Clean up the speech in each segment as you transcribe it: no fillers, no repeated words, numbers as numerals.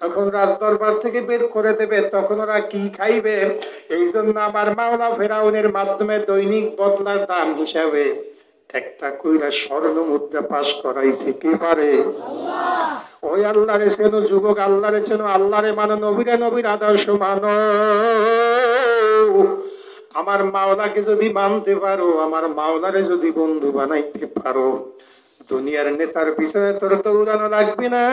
যখন রাজদরবার থেকে বের করে দেবে তখন ওরা কি খাইবে? এই জন্য আমার মাওলা ফেরাউনের মাধ্যমে দৈনিক বদলার দাম হিসাবে একটা কইরা স্বর্ণ মুদ্রা পাশ করাইছে। কে পারে? ওই আল্লাহরে চেনো যুবক, আল্লাহরে চেনো, আল্লাহরে মানো, নবীরে নবীর আদর্শ মানো। আমার মাওলাকে যদি মানতে পারো, আমার মাওলারে যদি বন্ধু বানাইতে পারো, দুনিয়ার নেতার পিছনে তোর দৌড়ানো লাগবে না।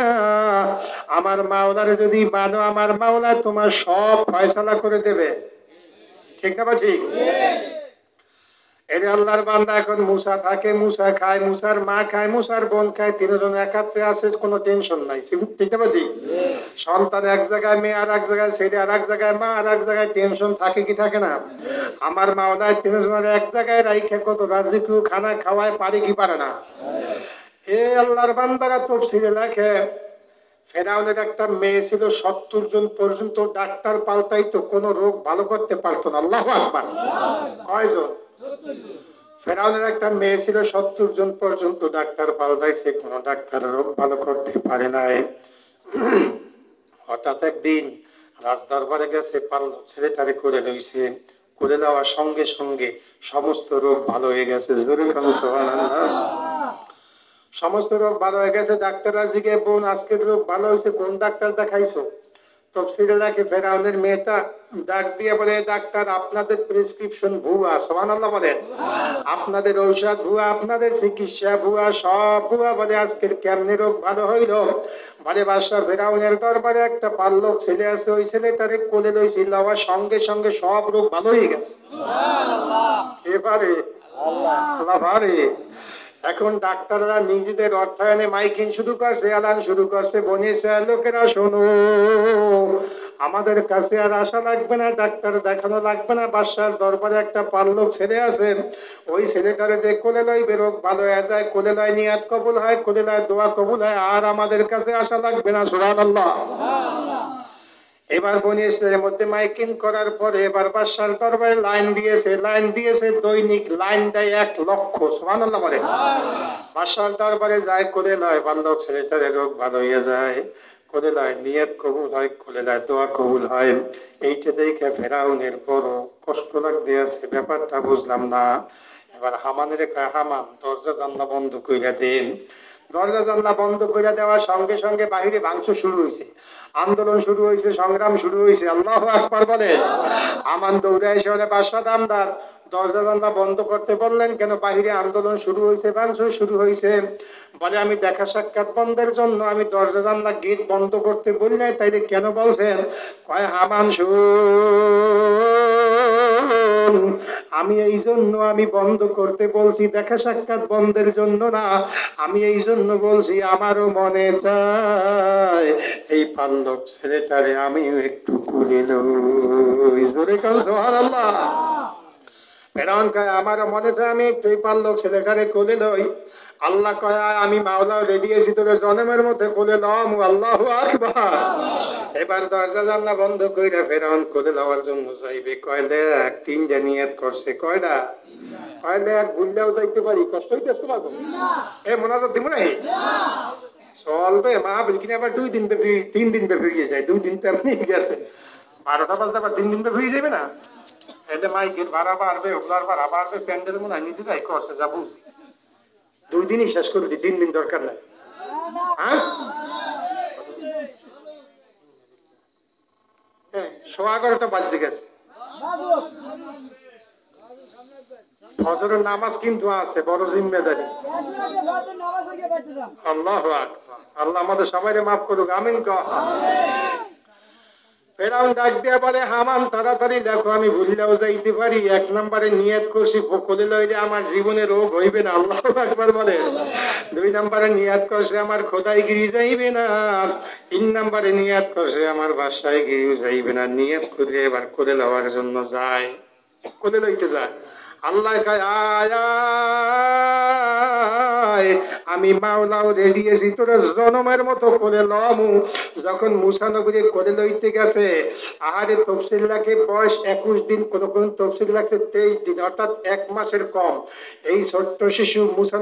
আমার মাওলারে যদি মানো, আমার মাওলা তোমার সব ফয়সালা করে দেবে। ঠিক না? ঠিক। এর আল্লাহর বান্দা এখন মুসা থাকে, মুসা খায়, মুসার মা খায়, মুসার বোন খায়, তিনজন একাত্রে আছে, কোনো টেনশন নাই। ঠিক না? ঠিক। সন্তান এক জায়গায়, মেয়ে আর এক জায়গায়, ছেলে আর এক জায়গায়, মা আর এক জায়গায়, টেনশন থাকে কি থাকে না? আমার মাওলায় তিনজনের এক জায়গায় রাইখে কত রাজিকু খানা খাওয়ায়, পারে কি পারে না? এ আল্লাহর বান্দারা তফসিরে লেখে, ফেরাউনের একটা মেয়ে ছিল, 70 জন পর্যন্ত ডাক্তার পাল্টাইতো, কোনো রোগ ভালো করতে পারতো না। আল্লাহু আকবার। কয়জন? ফেরাউনের একটা মেয়ে ছিল, 70 জন পর্যন্ত ডাক্তার পাল্টাইছে, কোনো ডাক্তার রোগ ভালো করতে পারে নাই। হঠাৎ একদিন রাজদরবারে গেছে, পারল ছেলেটারে করে লইছে, করে দেওয়ার সঙ্গে সঙ্গে সমস্ত রোগ ভালো হয়ে গেছে। জোরে কান সুবহানাল্লাহ। সমস্ত রোগ ভালো হয়ে গেছে। ডাক্তাররা জিজ্ঞে, বোন আজকের রোগ ভালো হয়েছে, কোন ডাক্তার দেখাইছো? তফসিরে লেখে, ফেরাউনের মেয়েটা ডাক দিয়ে বলে, ডাক্তার আপনাদের প্রেসক্রিপশন ভুয়া। সুবহানাল্লাহ বলেন। আপনাদের ঔষধ ভুয়া, আপনাদের চিকিৎসা ভুয়া, সব ভুয়া। বলে আজকের কেমনে রোগ ভালো হইল? বলে বাদশা ফেরাউনের দরবারে একটা পাল্লক ছেলে আছে, ওই ছেলেটারে কোলে লইছিল, লওয়ার সঙ্গে সঙ্গে সব রোগ ভালো হয়ে গেছে। এবারে আল্লাহ পারে। এখন ডাক্তাররা নিজেদের অর্থায়নে মাইকিং শুরু করছে, এলান শুরু করছে, বনিয়েছে, লোকেরা শোনো, আমাদের কাছে আর আসা লাগবে না, ডাক্তার দেখানো লাগবে না। বাদশার দরবারে একটা পাল্লক ছেলে আছে, ওই ছেলেটারে যে কোলে লইবে রোগ ভালো হয়ে যায়, কোলে লয় নিয়াত কবুল হয়, কোলে লয় দোয়া কবুল হয়, আর আমাদের কাছে আসা লাগবে না। সুবহানাল্লাহ। এবার বনি ইসরাইলের মধ্যে মাইকিং করার পরে এবার বাদশার দরবারে লাইন দিয়েছে, দৈনিক লাইন দেয় 1 লক্ষ। সুবহানাল্লাহ বলে। বাদশার দরবারে যায়, কোলে লয়, বাল্যক ছেলেটারে রোগ ভালো হয়ে যায়, কোলে লয় নিয়ত কবুল হয়, কোলে লয় দোয়া কবুল হয়। এইটা দেখে ফেরাউনের বড় কষ্ট লাগতে আছে, ব্যাপারটা বুঝলাম না। এবার হামানের কয়, হামান দরজা জানলা বন্ধ কইরা দেন। দরজা জানলা বন্ধ করে দেওয়ার সঙ্গে সঙ্গে বাহিরে ভাঙচুর শুরু হয়েছে, আন্দোলন শুরু হয়েছে, সংগ্রাম শুরু হয়েছে। আল্লাহু আকবার বলে। আমান দৌড়ে এসে বলে, বাদশাহ দামদার দরজা জানলা বন্ধ করতে বললেন কেন? বাহিরে আন্দোলন শুরু হয়েছে, ভাঙচুর শুরু হয়েছে। বলে আমি দেখা সাক্ষাৎ বন্ধের জন্য আমি দরজা জানলা গেট বন্ধ করতে বলি নাই, তাইলে কেন বলছেন? কয়, হামান শুন, আমি এই জন্য আমি বন্ধ করতে বলছি, দেখা সাক্ষাৎ বন্ধের জন্য না। আমি এই জন্য বলছি, আমারও মনে চায় এই পাল্লক ছেলেটারে আমিও একটু কুলে লই। জোরে কাল সুবহানাল্লাহ। ফেরাউন কয়, আমারও মনে চায় আমি একটু এই পাল্লক ছেলেটারে কোলে লই। আল্লাহ কয়, আমি মাওলা রেডি আছি, তোরে জন্মের মধ্যে কোলে লম। আল্লাহু আকবার। এবার দরজা জানলা বন্ধ কইরা ফেরাউন কোলে লওয়ার জন্য যাইবে। কয়, দেখ 3টা নিয়ত করছে। কয়টা? কয়, দেখ ভুললেও যাইতে পারি, কষ্ট হইতেছে তোমার? এ মোনাজাত দিব নাই? চলবে মা বিলকিনে আবার 2 দিন ব্যাপী 3 দিন ব্যাপী হয়ে যায়। 2 দিন তো এমনি গেছে, 12টা বাজতে আবার 3 দিন ব্যাপী হয়ে যাবে না? এতে মাইকের ভাড়া বাড়বে, ওগুলার ভাড়া বাড়বে, প্যান্ডেল মনে হয় নিজেরাই করছে, যা বুঝি। 2 দিনই শেষ করে দিই, 3 দিন দরকার নাই। হ্যাঁ, 11:15 বাজে গেছে। ফজরের নামাজ কিন্তু আছে, বড় জিম্মেদারি। আল্লাহু আকবার। আল্লাহ আমাদের সবাইকে মাফ করুক, আমিন কও। ফেরাউন ডাক দিয়া বলে, হামান তাড়াতাড়ি দেখো, আমি ভুললেও যাইতে পারি। 1 নম্বরে নিয়ত করছি কোলে লইলে আমার জীবনে রোগ হইবে না। আল্লাহু আকবার বলে। 2 নম্বরে নিয়ত করছে আমার খোদাই গিরি যাইবে না। 3 নম্বরে নিয়ত করছে আমার বাসায় গিরি যাইবে না। নিয়ত করে এবার কোলে লওয়ার জন্য যায়, কোলে লইতে যায়। আল্লাহ কয় আয় আমি মাওলাও রেডিয়েছি তোরা জনমের মতো করে লমু। যখন মুসা নবীরে করে লইতে গেছে, আহারে তফসিল রাখে বয়স 21 দিন, কোন কোন তফসিল রাখছে 23 দিন, অর্থাৎ 1 মাসের কম। এই ছোট্ট শিশু মুসা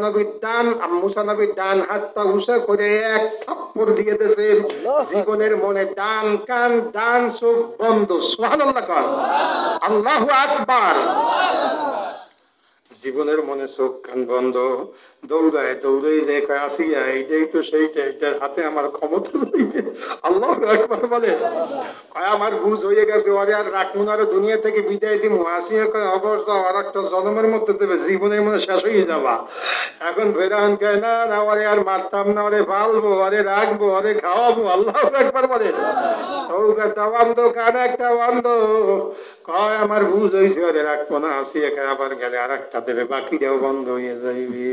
নবীর ডান হাতটা উঁচা করে এক থাপ্পড় দিয়ে দিয়েছে। জীবনের মনে ডান কান ডান চোখ বন্ধ। সুবহানাল্লাহ কর, আল্লাহু আকবার। জীবনের মনে চোখ কান বন্ধ, দৌড়ায় যে কয় আসিয়া এইটাই তো সেইটা, এটার হাতে আমার ক্ষমতা নেই। আল্লাহু আকবার বলে, কয় আমার বুঝ হয়ে গেছে, ওরে আর রাখবো না, দুনিয়া থেকে বিদায় দিব। আসিয়া কয় অবশ্য আর একটা জন্মের মধ্যে দেবে, জীবনের মনে শেষ হয়ে যাবা। এখন ফেরাউন কয় না না, ওরে আর মারতাম না, ওরে পালবো, ওরে রাখবো, ওরে খাওয়াবো। আল্লাহু আকবার বলে, চোখ একটা বন্ধ কান একটা বন্ধ, কয় আমার বুঝ হয়েছে, ওরে রাখবো না। আসিয়া কয় আবার গেলে আর একটা দেবে, বাকিটাও বন্ধ হয়ে যাইবে।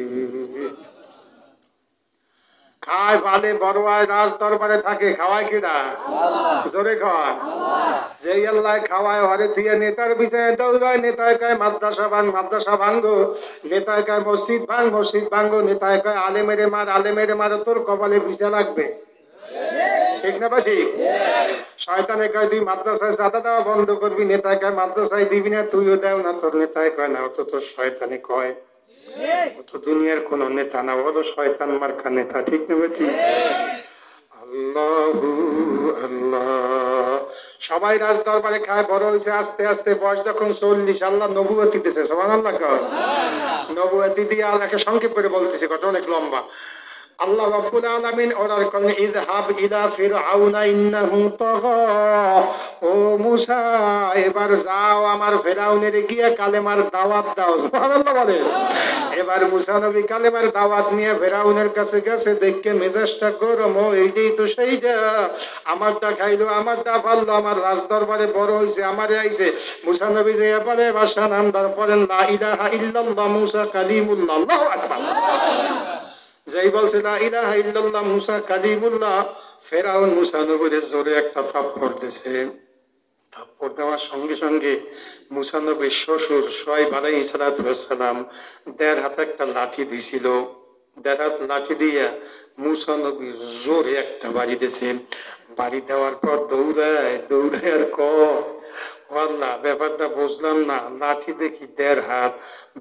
খায় ভালে বড় হয়, রাজ দরবারে থাকে, খাওয়ায় কিনা? জোরে খাওয়ায় যে আল্লাহ খাওয়ায়। হরে দিয়ে নেতার পিছনে দৌড়ায়, নেতায় কয় মাদ্রাসা ভাঙ্গো, নেতায় কয় মসজিদ ভাঙ্গো, নেতায় কয় আলেমেরে মার, তোর কপালে ভিসা লাগবে। ঠিক না বা ঠিক? শয়তানে কয় তুই মাদ্রাসায় চাঁদা দেওয়া বন্ধ করবি, নেতায় কয় মাদ্রাসায় দিবি না, তুইও দেও না। তোর নেতায় কয় না, অত তোর শয়তানে কয়, তো দুনিয়ার কোন নেতা না, বলো শয়তান মার্কা নেতা। ঠিক না বেটি? আল্লাহু আল্লাহ। সবাই রাজ দরবারে খায়, বড় হয়েছে, আস্তে আস্তে বয়স যখন 40, আল্লাহ নবুয়তি দিতেছে। সুবহানাল্লাহ কর। নবুয়তি দিয়ে আল্লাহকে সংক্ষেপ করে বলতেছে, কথা অনেক লম্বা। আল্লাহ রাব্বুল আলামিন অর্ডার করেন, ইযহাব ইলা ফিরআউনা ইন্নাহু তাগা। ও মুসা, এবার যাও আমার ফিরআউনের গিয়ে কালেমার দাওয়াত দাও। সুবহানাল্লাহ বলে। এবার মুসা নবী কালেমার দাওয়াত নিয়ে ফিরআউনের কাছে গেছে, দেখে মেজাজটা গরম। এইটাই তো সেইটা, আমারটা খাইলো, আমারটা পারলো, আমার রাজ দরবারে বড় হইছে, আমারে আইছে। মুসা নবী যে এবারে ভাষা নামদার পড়েন, লা ইলাহা ইল্লাল্লাহ মুসা কালিমুল্লাহ। আল্লাহু আকবার। যাই বলছে লা ইলাহা ইল্লাল্লাহ মুসা কালিমুল্লাহ, ফেরাউন মুসা নবীর জোরে একটা থাপ্পড় দিয়েছে। থাপ্পড় দেওয়ার সঙ্গে সঙ্গে মুসা নবীর শ্বশুর শুআয়ব আলাইহিস সালাতু ওয়াস সালাম 1.5 হাত একটা লাঠি দিছিল। 1.5 হাত লাঠি দিয়া মুসা নবী জোরে একটা বাড়ি দিয়েছে। বাড়ি দেওয়ার পর দৌড়ায় আর আল্লাহ, ব্যাপারটা বুঝলাম না। লাঠি দেখি 1.5 হাত,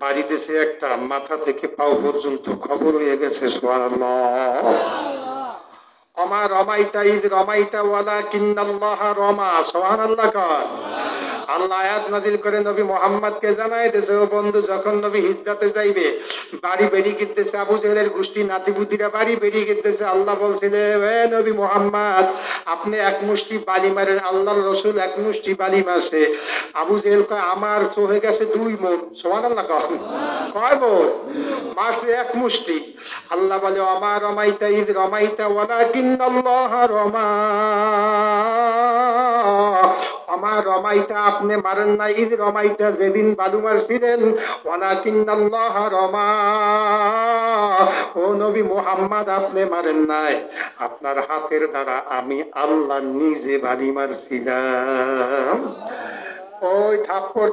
বাড়ি দিয়েছে একটা, মাথা থেকে পাও পর্যন্ত খবর হয়ে গেছে। সুবহানাল্লাহ। আমা রমাইতা ইদ রমাইতা ওয়ালাকিন্নাল্লাহ রমা। সুবহানাল্লাহ কর। আল্লাহ আয়াত নাযিল করে নবী মুহাম্মদকে জানায় দিয়েছে, ও বন্ধু, যখন নবী হিজরতে যাইবে, বাড়ি বেরিয়ে গিয়েছে, আবু জেহেলের গোষ্ঠী নাতিপুতিরা বাড়ি বেরিয়ে গিয়েছে। আল্লাহ বলছিলেন, হে নবী মুহাম্মদ, আপনি এক মুষ্টি বালি মারেন, আল্লাহর রাসূল এক মুষ্টি বালি মারছে। আবু জেহেল কয় আমার চোহে গেছে 2 মণ। সুবহানাল্লাহ কর। কয় মণ মারছে? 1 মুষ্টি। আল্লাহ বলে, আমা রমাইতা ইদ রমাইতা ওয়ালাকিন্নাল্লাহ রমা। আমার রমাইতা, আপনি মারেন না, ঈদ রমাইতা, যেদিন বালু মারছিলেন, ওয়ালাকিন্নাল্লাহ রমা। ও নবী মুহাম্মদ, আপনি মারেন নাই, আপনার হাতের দ্বারা আমি আল্লাহ নিজে বালি মারছিলাম। ওই থাপ্পড়